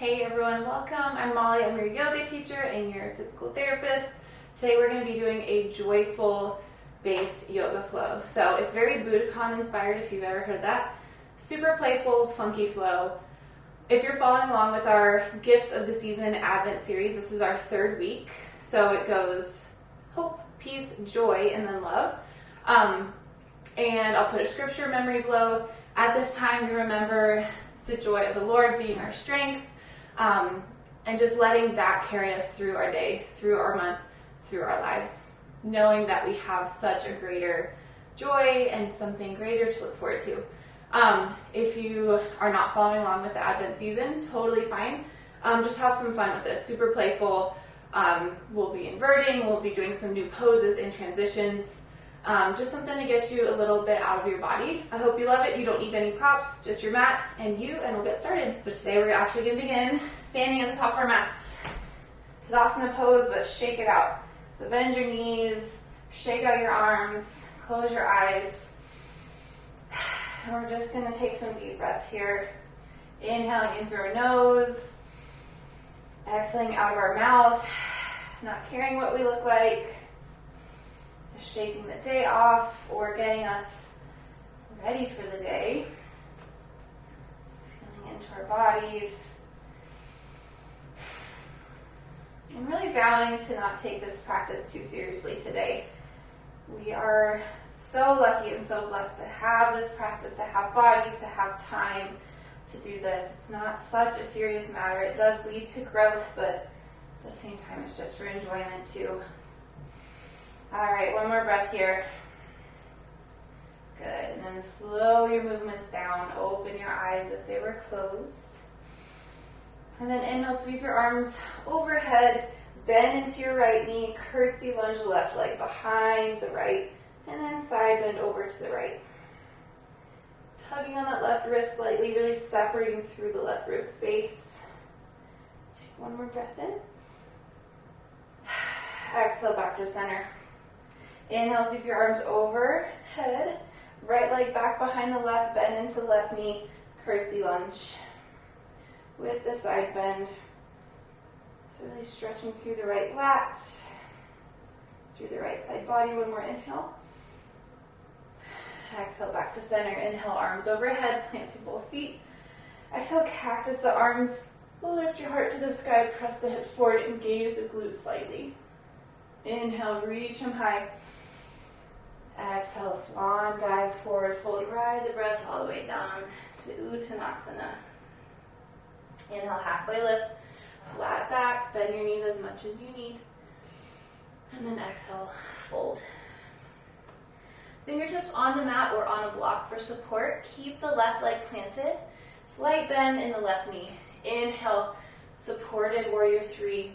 Hey everyone, welcome. I'm Molly. I'm your yoga teacher and your physical therapist. Today we're going to be doing a joyful based yoga flow. So it's very Budokan inspired if you've ever heard that. Super playful, funky flow. If you're following along with our Gifts of the Season Advent series, this is our third week. So it goes hope, peace, joy, and then love. And I'll put a scripture memory below. At this time we remember the joy of the Lord being our strength. And just letting that carry us through our day, through our month, through our lives, knowing that we have such a greater joy and something greater to look forward to. If you are not following along with the Advent season, totally fine. Just have some fun with this. Super playful. We'll be inverting. We'll be doing some new poses and transitions. Just something to get you a little bit out of your body. I hope you love it. You don't need any props, just your mat and you, and we'll get started. So today we're actually going to begin standing at the top of our mats. Sadasana Pose, but shake it out. So bend your knees, shake out your arms, close your eyes. And we're just going to take some deep breaths here. Inhaling in through our nose, exhaling out of our mouth, not caring what we look like. Shaking the day off or getting us ready for the day. Feeling into our bodies. I'm really vowing to not take this practice too seriously today. We are so lucky and so blessed to have this practice, to have bodies, to have time to do this. It's not such a serious matter. It does lead to growth, but at the same time, it's just for enjoyment too. All right, one more breath here. Good, and then slow your movements down. Open your eyes if they were closed. And then inhale, sweep your arms overhead, bend into your right knee, curtsy lunge the left leg behind the right, and then side bend over to the right. Tugging on that left wrist slightly, really separating through the left rib space. Take one more breath in. Exhale back to center. Inhale, sweep your arms overhead, right leg back behind the left, bend into the left knee, curtsy lunge. With the side bend, so really stretching through the right lat, through the right side body. One more inhale. Exhale back to center. Inhale, arms overhead, planting both feet. Exhale, cactus the arms, lift your heart to the sky, press the hips forward, engage the glutes slightly. Inhale, reach them high. Exhale, swan dive forward, fold, ride the breath all the way down to Tanasana. Inhale, halfway lift, flat back, bend your knees as much as you need. And then exhale, fold. Fingertips on the mat or on a block for support. Keep the left leg planted. Slight bend in the left knee. Inhale, supported warrior three.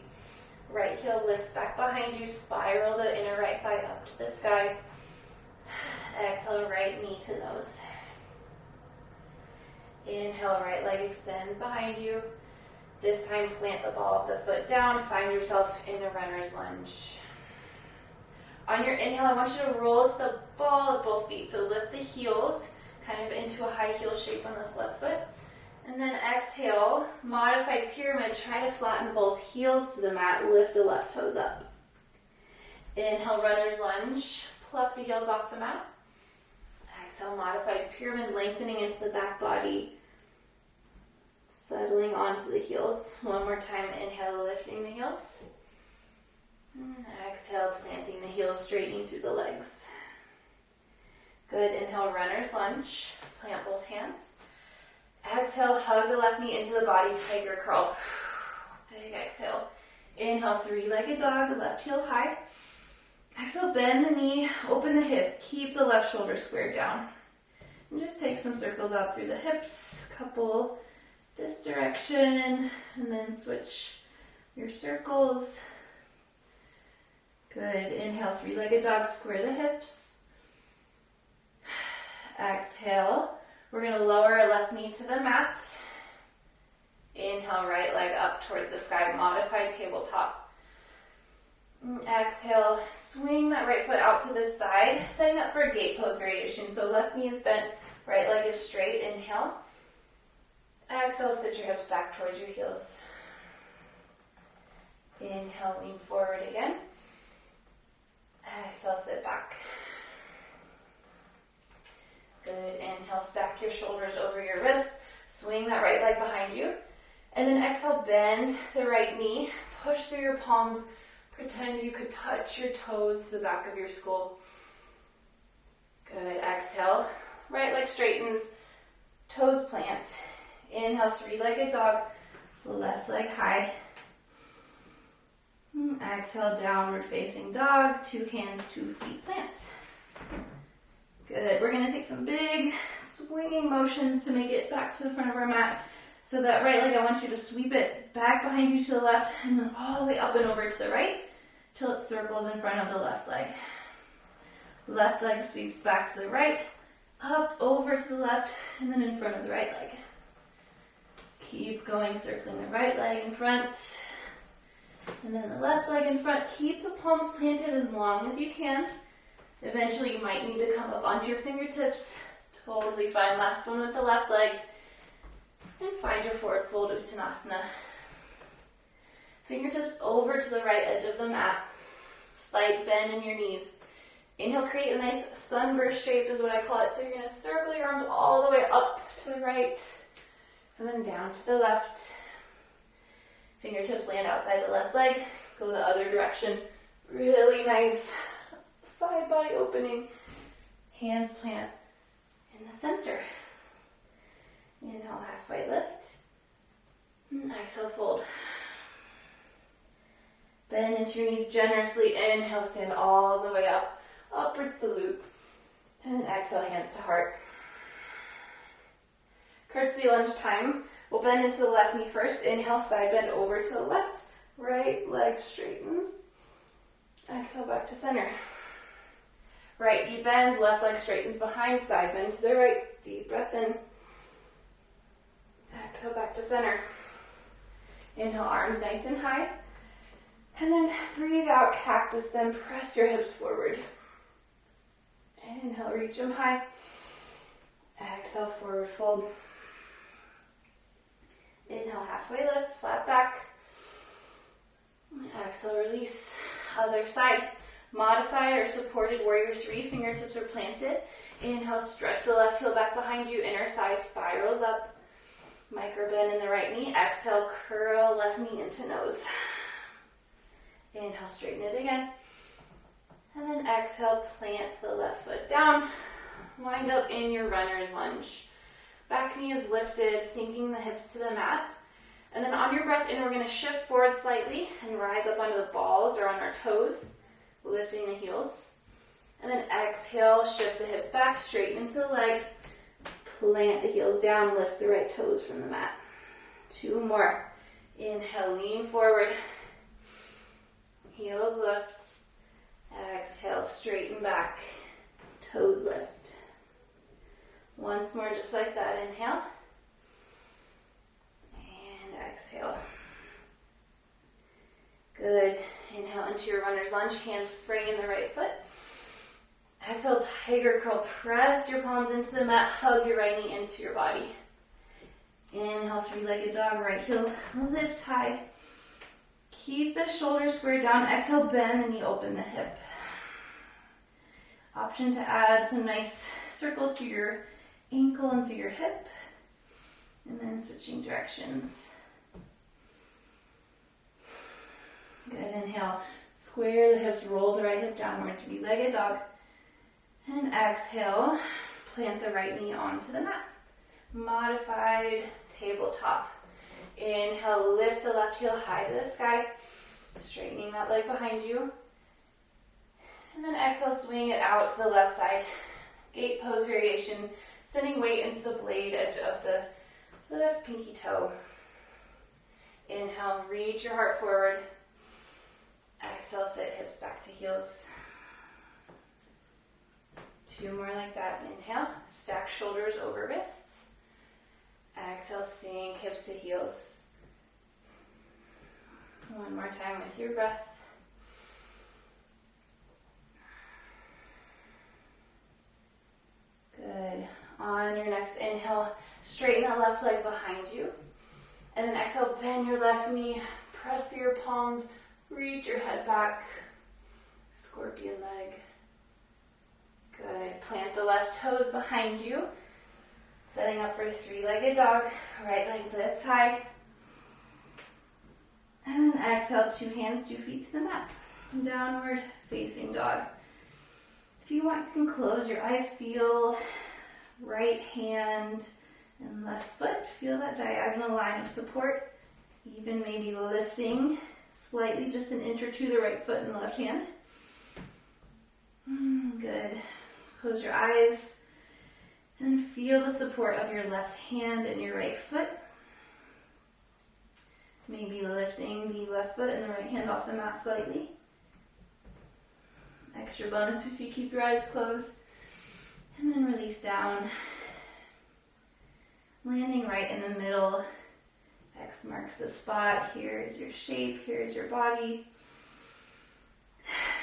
Right heel lifts back behind you. Spiral the inner right thigh up to the sky. Exhale, right knee to nose. Inhale, right leg extends behind you. This time, plant the ball of the foot down. Find yourself in a runner's lunge. On your inhale, I want you to roll to the ball of both feet. So lift the heels kind of into a high heel shape on this left foot. And then exhale, modified pyramid. Try to flatten both heels to the mat. Lift the left toes up. Inhale, runner's lunge. Pluck the heels off the mat. Exhale, modified pyramid, lengthening into the back body. Settling onto the heels. One more time, inhale, lifting the heels. And exhale, planting the heels, straightening through the legs. Good, inhale, runner's lunge. Plant both hands. Exhale, hug the left knee into the body, tiger curl. Big exhale. Inhale, three-legged dog, left heel high. Exhale, bend the knee, open the hip, keep the left shoulder squared down. And just take some circles out through the hips, couple this direction, and then switch your circles. Good, inhale, three-legged dog, square the hips. Exhale, we're gonna lower our left knee to the mat. Inhale, right leg up towards the sky, modified tabletop. Exhale, swing that right foot out to the side, setting up for a gate pose variation. So left knee is bent, right leg is straight. Inhale. Exhale, sit your hips back towards your heels. Inhale, lean forward again. Exhale, sit back. Good. Inhale, stack your shoulders over your wrists. Swing that right leg behind you. And then exhale, bend the right knee. Push through your palms. Pretend you could touch your toes to the back of your skull. Good. Exhale. Right leg straightens. Toes plant. Inhale, three-legged dog. Left leg high. Exhale, downward facing dog. 2 hands, 2 feet plant. Good. We're going to take some big swinging motions to make it back to the front of our mat. So that right leg, I want you to sweep it back behind you to the left and then all the way up and over to the right till it circles in front of the left leg. Left leg sweeps back to the right, up, over to the left, and then in front of the right leg. Keep going, circling the right leg in front, and then the left leg in front. Keep the palms planted as long as you can. Eventually you might need to come up onto your fingertips. Totally fine. Last one with the left leg. And find your forward fold Tanasana. Fingertips over to the right edge of the mat. Slight bend in your knees. Inhale, create a nice sunburst shape is what I call it. So you're going to circle your arms all the way up to the right and then down to the left. Fingertips land outside the left leg. Go the other direction. Really nice side body opening. Hands plant in the center. Inhale, halfway lift. Exhale, fold. Bend into your knees generously. Inhale, stand all the way up. Upward salute. And then exhale, hands to heart. Curtsy lunge time. We'll bend into the left knee first. Inhale, side bend over to the left. Right leg straightens. Exhale, back to center. Right knee bends, left leg straightens behind, side bend to the right. Deep breath in. Exhale, back to center. Inhale, arms nice and high. And then breathe out, cactus, then press your hips forward. Inhale, reach them high. Exhale, forward fold. Inhale, halfway lift, flat back. Exhale, release. Other side. Modified or supported warrior 3, fingertips are planted. Inhale, stretch the left heel back behind you, inner thigh spirals up. Micro bend in the right knee. Exhale, curl left knee into nose. Inhale, straighten it again. And then exhale, plant the left foot down. Wind up in your runner's lunge. Back knee is lifted, sinking the hips to the mat. And then on your breath in, we're going to shift forward slightly and rise up onto the balls or on our toes, lifting the heels. And then exhale, shift the hips back, straighten into the legs. Plant the heels down, lift the right toes from the mat. 2 more. Inhale, lean forward. Heels lift. Exhale, straighten back. Toes lift. Once more, just like that. Inhale. And exhale. Good. Inhale into your runner's lunge. Hands frame the right foot. Exhale, tiger curl. Press your palms into the mat. Hug your right knee into your body. Inhale, 3-legged dog. Right heel lifts high. Keep the shoulders squared down. Exhale, bend the knee, open the hip. Option to add some nice circles to your ankle and through your hip. And then switching directions. Good. Inhale. Square the hips. Roll the right hip downward. 3-legged dog. And exhale. Plant the right knee onto the mat. Modified tabletop. Inhale. Lift the left heel high to the sky. Straightening that leg behind you. And then exhale. Swing it out to the left side. Gate pose variation. Sending weight into the blade edge of the left pinky toe. Inhale. Reach your heart forward. Exhale, sit hips back to heels. 2 more like that. Inhale, stack shoulders over wrists. Exhale, sink hips to heels. 1 more time with your breath. Good. On On your next inhale, straighten that left leg behind you. And then exhale, bend your left knee, press through your palms, reach your head back. Scorpion leg. Good. Plant the left toes behind you. Setting up for three-legged dog. Right leg lifts high. And then exhale, 2 hands, 2 feet to the mat. Downward facing dog. If you want, you can close your eyes. Feel right hand and left foot. Feel that diagonal line of support. Even maybe lifting slightly, just an inch or two, the right foot and the left hand. Good. Close your eyes and feel the support of your left hand and your right foot. Maybe lifting the left foot and the right hand off the mat slightly. Extra bonus if you keep your eyes closed. And then release down. Landing right in the middle. X marks the spot. Here's your shape. Here's your body.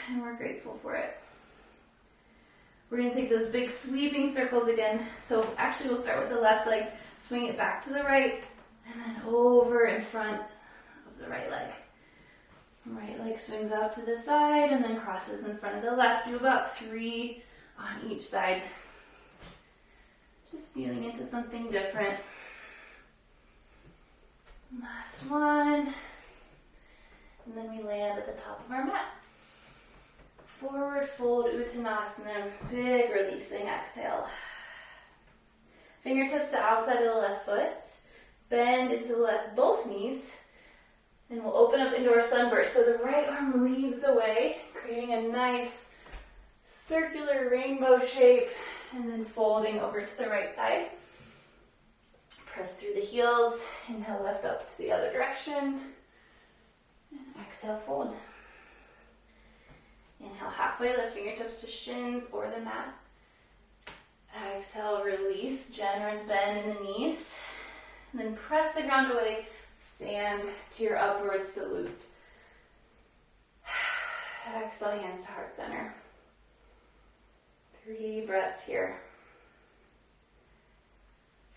And we're grateful for it. We're going to take those big sweeping circles again. So actually we'll start with the left leg. Swing it back to the right. And then over in front of the right leg. Right leg swings out to the side and then crosses in front of the left. Do about 3 on each side. Just feeling into something different. Last one. And then we land at the top of our mat. Forward fold Uttanasana. Big releasing exhale. Fingertips to outside of the left foot. Bend into the left, both knees. And we'll open up into our sunburst. So the right arm leads the way, creating a nice circular rainbow shape, and then folding over to the right side. Press through the heels, inhale, lift up to the other direction, and exhale, fold. Inhale, halfway, lift fingertips to shins or the mat. Exhale, release, generous bend in the knees, and then press the ground away. Stand to your upward salute. Exhale, hands to heart center. 3 breaths here.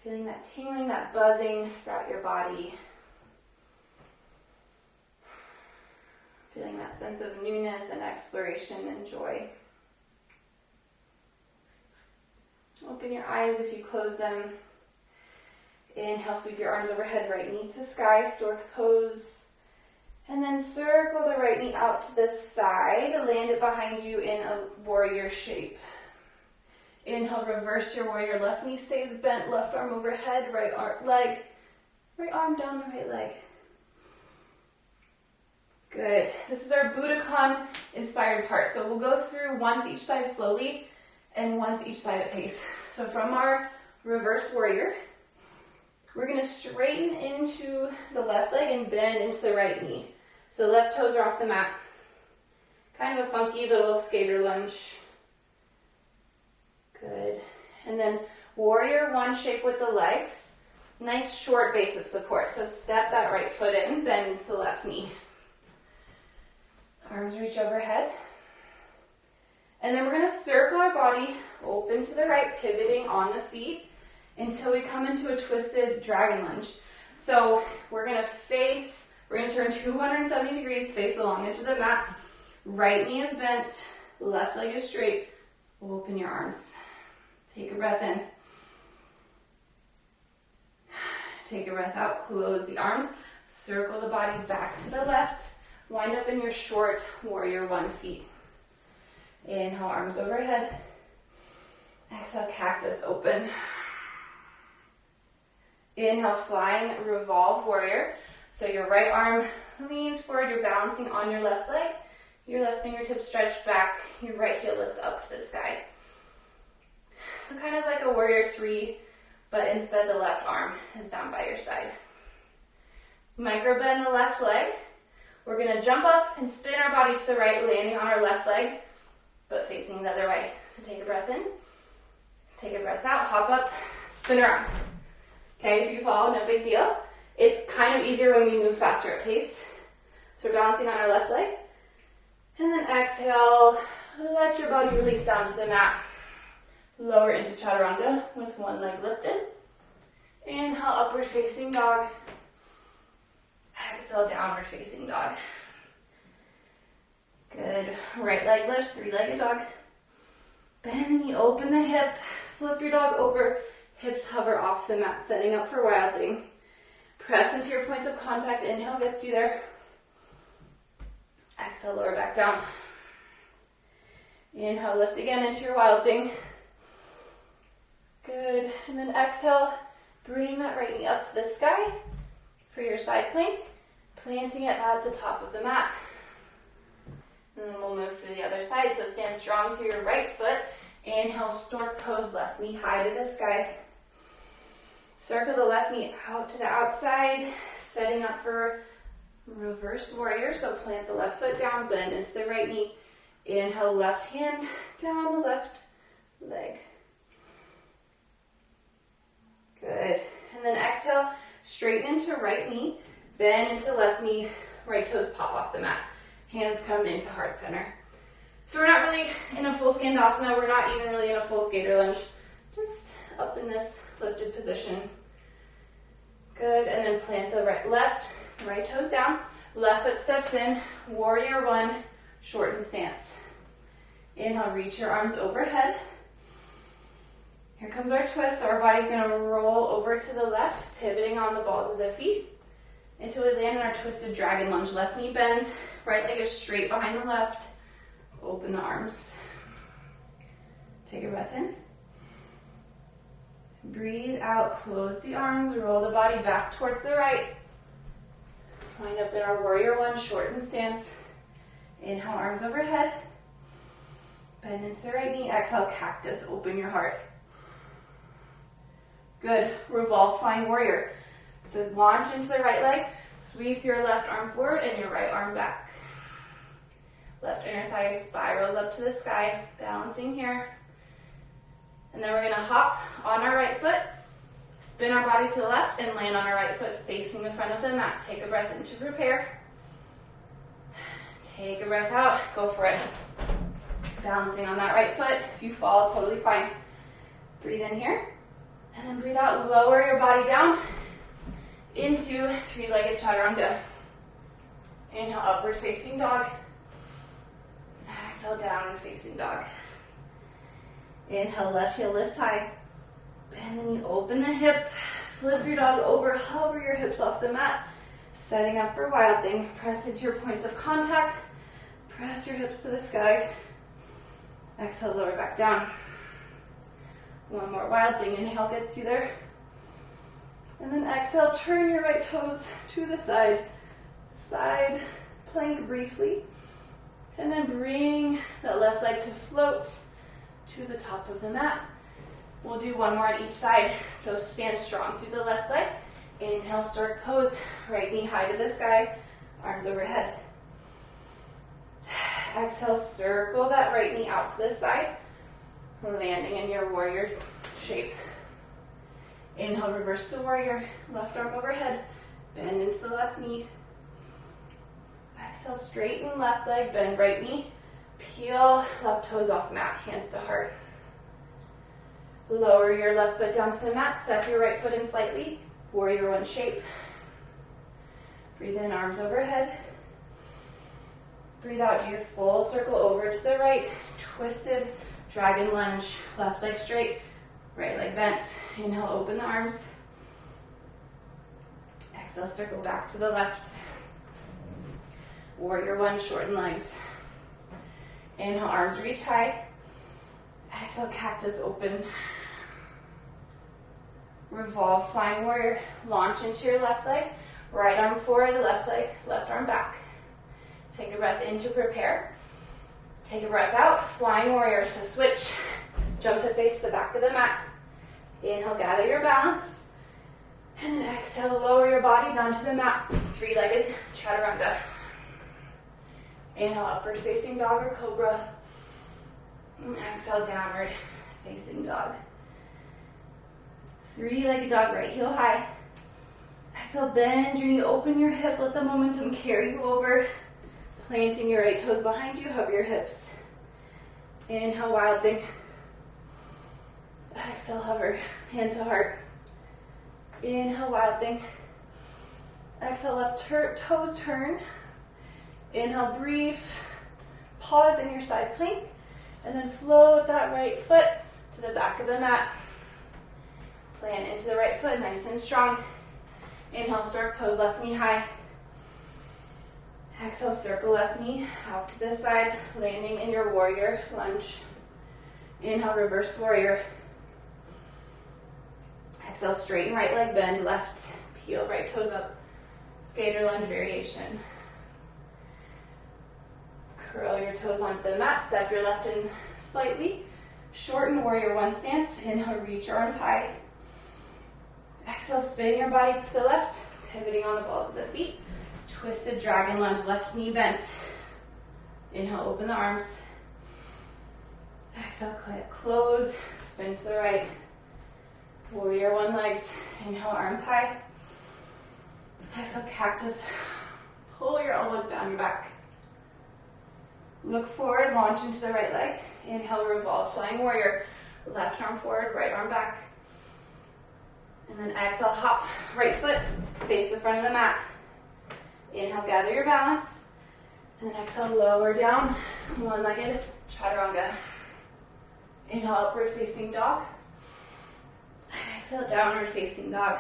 Feeling that tingling, that buzzing throughout your body. Feeling that sense of newness and exploration and joy. Open your eyes if you close them. Inhale, sweep your arms overhead, right knee to sky, stork pose. And then circle the right knee out to the side. Land it behind you in a warrior shape. Inhale, reverse your warrior. Left knee stays bent, left arm overhead, right arm down the right leg. Good. This is our Budokan inspired part. So we'll go through once each side slowly and once each side at pace. So from our reverse warrior, we're going to straighten into the left leg and bend into the right knee. So left toes are off the mat. Kind of a funky little skater lunge. Good. And then warrior 1 shape with the legs. Nice short base of support. So step that right foot in, bend into the left knee. Arms reach overhead. And then we're going to circle our body open to the right, pivoting on the feet until we come into a twisted dragon lunge. So we're going to turn 270 degrees, face the long edge of the mat. Right knee is bent, left leg is straight. Open your arms. Take a breath in. Take a breath out, close the arms. Circle the body back to the left. Wind up in your short warrior 1 feet. Inhale, arms overhead. Exhale, cactus open. Inhale, flying revolve warrior. So your right arm leans forward, you're balancing on your left leg. Your left fingertips stretch back, your right heel lifts up to the sky. So kind of like a warrior 3, but instead the left arm is down by your side. Micro bend the left leg. We're going to jump up and spin our body to the right, landing on our left leg, but facing the other way. So take a breath in, take a breath out, hop up, spin around. Okay, if you fall, no big deal. It's kind of easier when we move faster at pace. So we're balancing on our left leg. And then exhale, let your body release down to the mat. Lower into Chaturanga with one leg lifted. Inhale, upward facing dog. Exhale, downward facing dog. Good. Right leg lifts, three-legged dog. Bend the knee, open the hip, flip your dog over, hips hover off the mat, setting up for Wild Thing. Press into your points of contact, inhale gets you there. Exhale, lower back down. Inhale, lift again into your Wild Thing. Good, and then exhale, bring that right knee up to the sky for your side plank, planting it at the top of the mat. And then we'll move to the other side, so stand strong through your right foot. Inhale, stork pose, left knee high to the sky. Circle the left knee out to the outside, setting up for reverse warrior. So plant the left foot down, bend into the right knee. Inhale, left hand down the left leg. Good. And then exhale, straighten into right knee, bend into left knee, right toes pop off the mat. Hands come into heart center. So we're not really in a full Skandasana. We're not even really in a full skater lunge. Just up in this lifted position. Good, and then plant the right toes down. Left foot steps in, warrior one, shorten stance. Inhale, reach your arms overhead. Here comes our twist. So our body's gonna roll over to the left, pivoting on the balls of the feet until we land in our twisted dragon lunge. Left knee bends, right leg is straight behind the left. Open the arms. Take a breath in. Breathe out, close the arms, roll the body back towards the right. Wind up in our warrior one, shorten stance. Inhale, arms overhead. Bend into the right knee. Exhale, cactus, open your heart. Good. Revolve, flying warrior. So launch into the right leg, sweep your left arm forward and your right arm back. Left inner thigh spirals up to the sky, balancing here. And then we're gonna hop on our right foot, spin our body to the left and land on our right foot facing the front of the mat. Take a breath in to prepare. Take a breath out, go for it. Balancing on that right foot. If you fall, totally fine. Breathe in here. And then breathe out, lower your body down into three-legged Chaturanga. Inhale, upward facing dog. Exhale, downward facing dog. Inhale, left heel lifts high. Bend the knee, open the hip. Flip your dog over, hover your hips off the mat. Setting up for Wild Thing. Press into your points of contact. Press your hips to the sky. Exhale, lower back down. One more Wild Thing. Inhale gets you there. And then exhale, turn your right toes to the side. Side plank briefly. And then bring that left leg to float to the top of the mat. We'll do one more on each side. So stand strong through the left leg. Inhale, stork pose. Right knee high to the sky. Arms overhead. Exhale, circle that right knee out to the side. Landing in your warrior shape. Inhale, reverse the warrior. Left arm overhead. Bend into the left knee. Exhale, straighten left leg, bend right knee. Peel left toes off mat, hands to heart. Lower your left foot down to the mat, step your right foot in slightly. Warrior one shape. Breathe in, arms overhead. Breathe out, do your full circle over to the right. Twisted dragon lunge, left leg straight, right leg bent. Inhale, open the arms. Exhale, circle back to the left. Warrior one, shorten legs. Inhale, arms reach high. Exhale, cactus open. Revolve, flying warrior. Launch into your left leg. Right arm forward, left leg, left arm back. Take a breath in to prepare. Take a breath out, flying warrior. So switch. Jump to face the back of the mat. Inhale, gather your balance. And then exhale, lower your body down to the mat. Three-legged Chaturanga. Inhale, upward facing dog or cobra. And exhale, downward facing dog. Three-legged dog, right heel high. Exhale, bend your knee, open your hip, let the momentum carry you over. Planting your right toes behind you, hover your hips. Inhale, Wild Thing. Exhale, hover, hand to heart. Inhale, wild thing. Exhale, left toes turn. Inhale, brief. Pause in your side plank. And then float that right foot to the back of the mat. Plant into the right foot, nice and strong. Inhale, stork pose, left knee high. Exhale, circle left knee out to the side, landing in your warrior lunge. Inhale, reverse warrior. Exhale, straighten right leg bend, left heel, right toes up. Skater lunge variation. Curl your toes onto the mat, step your left in slightly. Shorten warrior one stance. Inhale, reach your arms high. Exhale, spin your body to the left, pivoting on the balls of the feet. Twisted dragon lunge, left knee bent. Inhale, open the arms. Exhale, close, spin to the right. Warrior one legs. Inhale, arms high. Exhale, cactus. Pull your elbows down your back. Look forward, launch into the right leg. Inhale, revolve, flying warrior. Left arm forward, right arm back. And then exhale, hop, right foot, face the front of the mat. Inhale, gather your balance. And then exhale, lower down, one-legged chaturanga. Inhale, upward facing dog. And exhale, downward facing dog.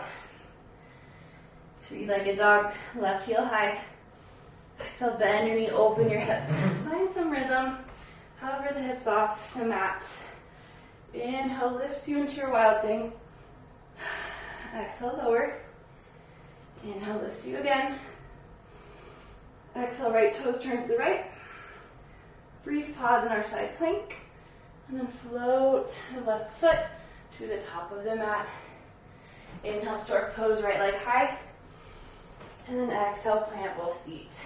Three-legged dog, left heel high. Exhale, bend your knee, open your hip. Find some rhythm. Hover the hips off the mat. Inhale, lifts you into your wild thing. Exhale, lower. Inhale, lifts you again. Exhale, right toes turn to the right. Brief pause in our side plank. And then float the left foot to the top of the mat. Inhale, stork pose, right leg high. And then exhale, plant both feet.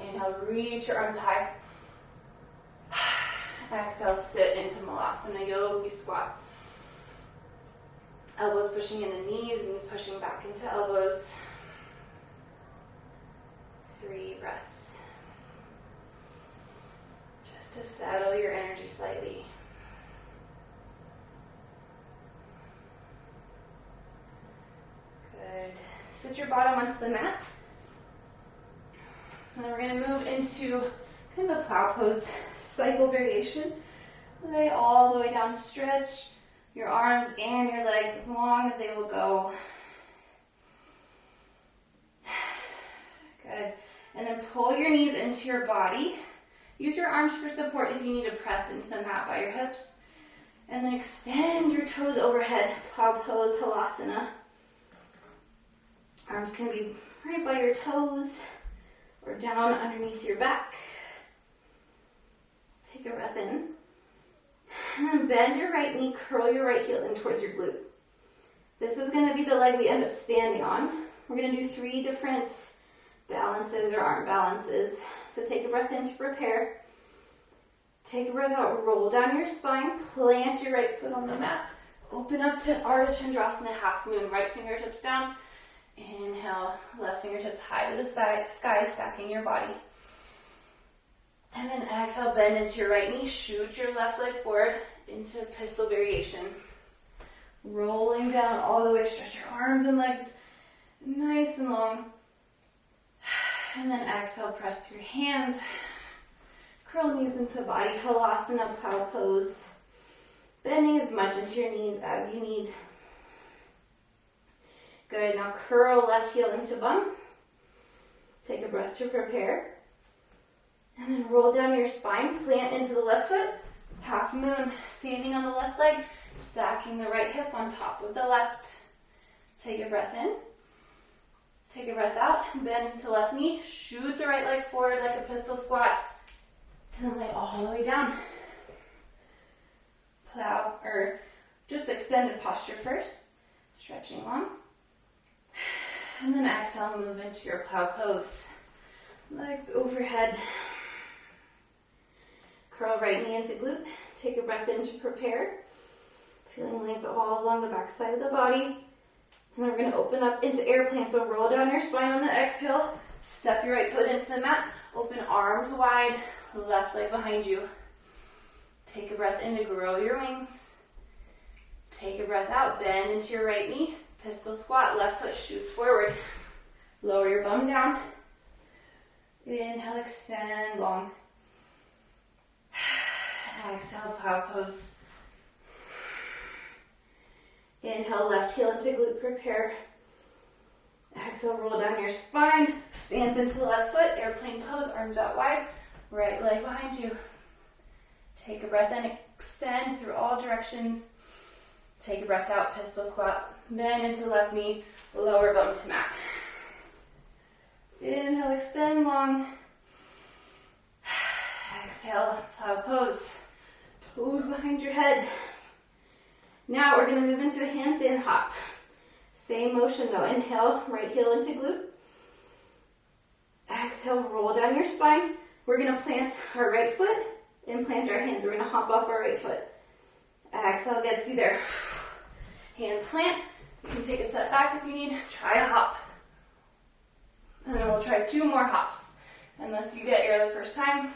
Inhale, reach your arms high. Exhale, sit into Malasana Yogi Squat. Elbows pushing into knees, knees pushing back into elbows. 3 breaths. Just to settle your energy slightly. Good. Sit your bottom onto the mat. And then we're going to move into kind of a plow pose cycle variation. Lay all the way down, stretch your arms and your legs as long as they will go. Good. And then pull your knees into your body. Use your arms for support if you need to press into the mat by your hips. And then extend your toes overhead. Plow pose, halasana. Arms can be right by your toes or down underneath your back. Take a breath in. And then bend your right knee, curl your right heel in towards your glute. This is going to be the leg we end up standing on. We're going to do 3 different balances or arm balances. So take a breath in to prepare. Take a breath out, roll down your spine, plant your right foot on the mat. Open up to Ardha Chandrasana, half moon, right fingertips down. Inhale, left fingertips high to the sky, stacking your body. And then exhale, bend into your right knee, shoot your left leg forward into pistol variation. Rolling down all the way, stretch your arms and legs nice and long. And then exhale, press through your hands. Curl knees into body, halasana, plow pose. Bending as much into your knees as you need. Good, now curl left heel into bum. Take a breath to prepare. And then roll down your spine, plant into the left foot. Half moon, standing on the left leg, stacking the right hip on top of the left. Take a breath in. Take a breath out, bend into left knee, shoot the right leg forward like a pistol squat. And then lay all the way down. Plow, or just extended posture first. Stretching long. And then exhale, move into your plow pose. Legs overhead. Curl right knee into glute. Take a breath in to prepare. Feeling length all along the back side of the body. And then we're going to open up into airplane. So roll down your spine on the exhale. Step your right foot into the mat. Open arms wide. Left leg behind you. Take a breath in to grow your wings. Take a breath out, bend into your right knee. Pistol squat, left foot shoots forward. Lower your bum down. Inhale, extend long. Exhale, plow pose. Inhale, left heel into glute prepare. Exhale, roll down your spine. Stamp into the left foot, airplane pose, arms out wide. Right leg behind you. Take a breath in, extend through all directions. Take a breath out, pistol squat. Bend into the left knee, lower bum to mat. Inhale, extend long. Exhale, plow pose. Toes behind your head. Now we're going to move into a handstand hop. Same motion though. Inhale, right heel into glute. Exhale, roll down your spine. We're going to plant our right foot and plant our hands. We're going to hop off our right foot. Exhale gets you there. Hands plant. You can take a step back if you need. Try a hop. And then we'll try 2 more hops. Unless you get here the first time.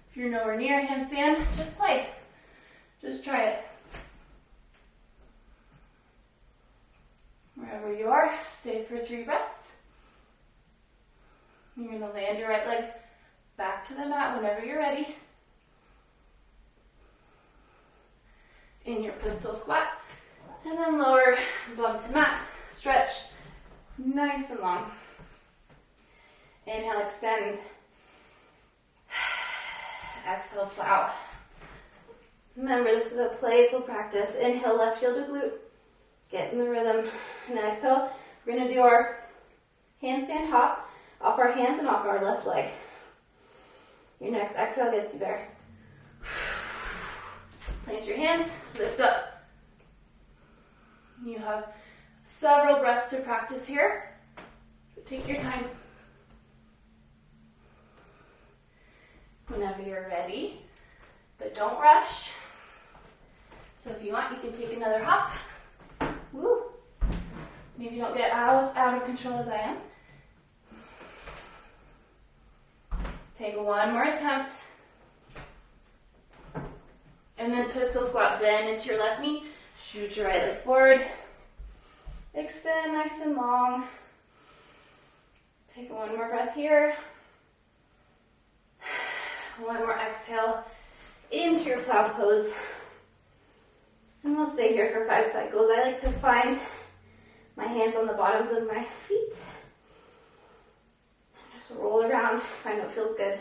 If you're nowhere near a handstand, just play. Just try it. Wherever you are, stay for 3 breaths. You're going to land your right leg back to the mat whenever you're ready. In your pistol squat. And then lower bum to mat. Stretch nice and long. Inhale, extend. Exhale, plow. Remember, this is a playful practice. Inhale, left heel to glute. Get in the rhythm. And exhale, we're going to do our handstand hop off our hands and off our left leg. Your next exhale gets you there. Plant your hands, lift up. You have several breaths to practice here, so take your time. Whenever you're ready, but don't rush. So if you want, you can take another hop. Woo! Maybe don't get as out of control as I am. Take one more attempt. And then pistol squat, bend into your left knee. Shoot your right leg forward. Extend nice and long. Take one more breath here. One more exhale into your plow pose. And we'll stay here for 5 cycles. I like to find my hands on the bottoms of my feet. Just roll around, find what feels good.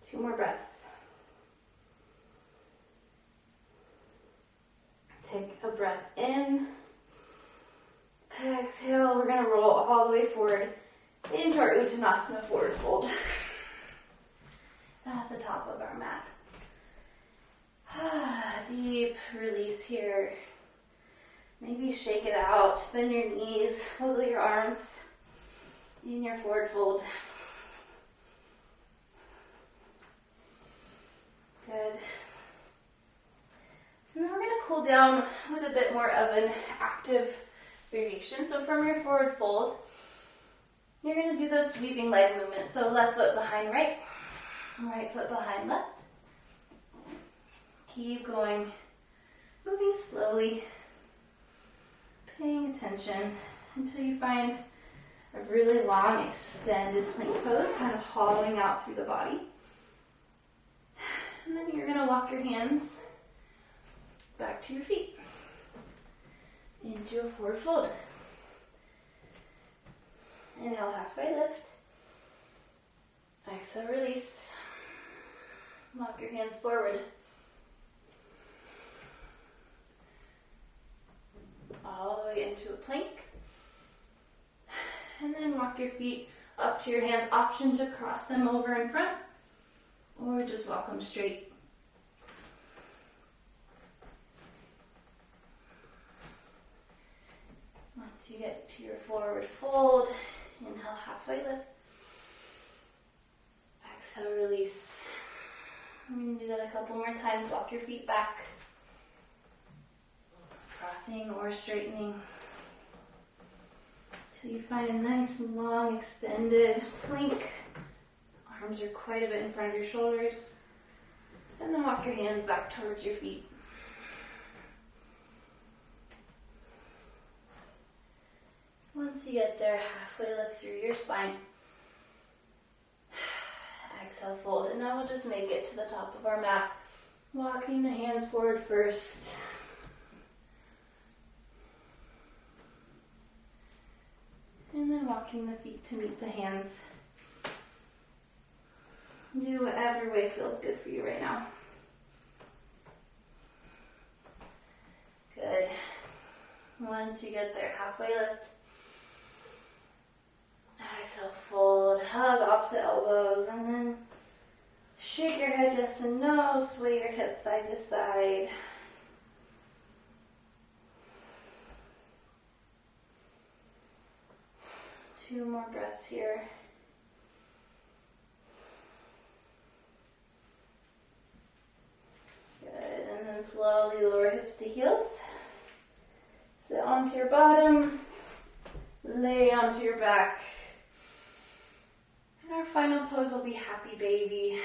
Two more breaths. Take a breath in. Exhale, we're going to roll all the way forward into our Uttanasana forward fold at the top of our mat. Deep release here. Maybe shake it out, bend your knees, wiggle your arms in your forward fold. Good. And then we're going to cool down with a bit more of an active variation. So from your forward fold, you're going to do those sweeping leg movements. So left foot behind right, right foot behind left. Keep going, moving slowly, paying attention until you find a really long extended plank pose, kind of hollowing out through the body. And then you're going to walk your hands back to your feet into a forward fold. Inhale, halfway lift. Exhale, release. Walk your hands forward. All the way into a plank. And then walk your feet up to your hands. Option to cross them over in front or just walk them straight. Once you get to your forward fold, inhale, halfway lift. Exhale, release. I'm going to do that a couple more times. Walk your feet back. Crossing or straightening. So you find a nice, long, extended plank. Arms are quite a bit in front of your shoulders. And then walk your hands back towards your feet. Once you get there, halfway lift through your spine. Exhale, fold. And now we'll just make it to the top of our mat. Walking the hands forward first. And then walking the feet to meet the hands. Do whatever way feels good for you right now. Good. Once you get there, halfway lift. Exhale, fold, hug opposite elbows, and then shake your head yes and no, sway your hips side to side. Two more breaths here. Good, and then slowly lower hips to heels. Sit onto your bottom, lay onto your back. And our final pose will be happy baby.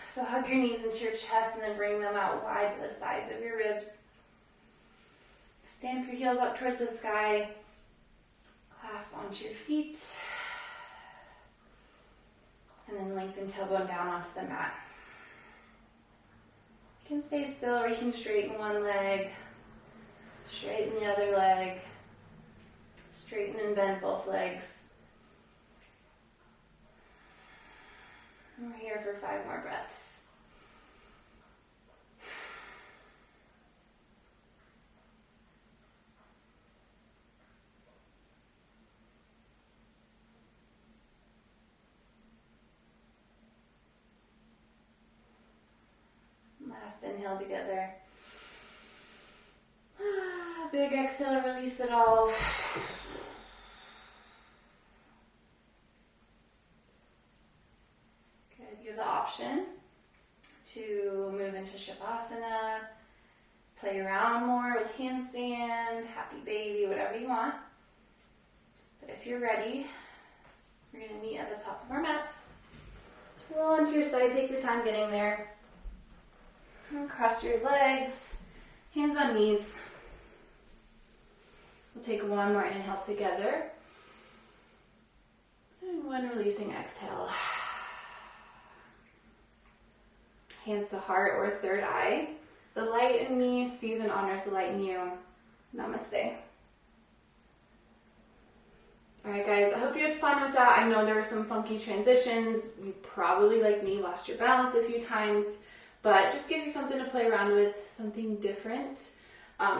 So hug your knees into your chest and then bring them out wide to the sides of your ribs. Stand your heels up towards the sky. Clasp onto your feet. And then lengthen tailbone down onto the mat. You can stay still or you can straighten one leg. Straighten the other leg. Straighten and bend both legs. And we're here for 5 more breaths. Last inhale together. Big exhale, release it all. Good. You have the option to move into Shavasana, play around more with handstand, happy baby, whatever you want. But if you're ready, we're going to meet at the top of our mats. Roll onto your side, take your time getting there. And cross your legs, hands on knees. We'll take one more inhale together. And one releasing exhale. Hands to heart or third eye. The light in me sees and honors the light in you. Namaste. Alright guys, I hope you had fun with that. I know there were some funky transitions. You probably, like me, lost your balance a few times. But just gives you something to play around with, something different.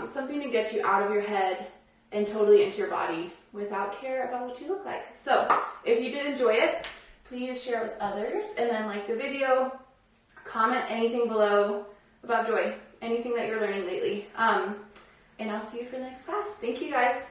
Something to get you out of your head and totally into your body without care about what you look like. So if you did enjoy it, please share with others and then like the video, comment anything below about joy, anything that you're learning lately. And I'll see you for the next class. Thank you guys.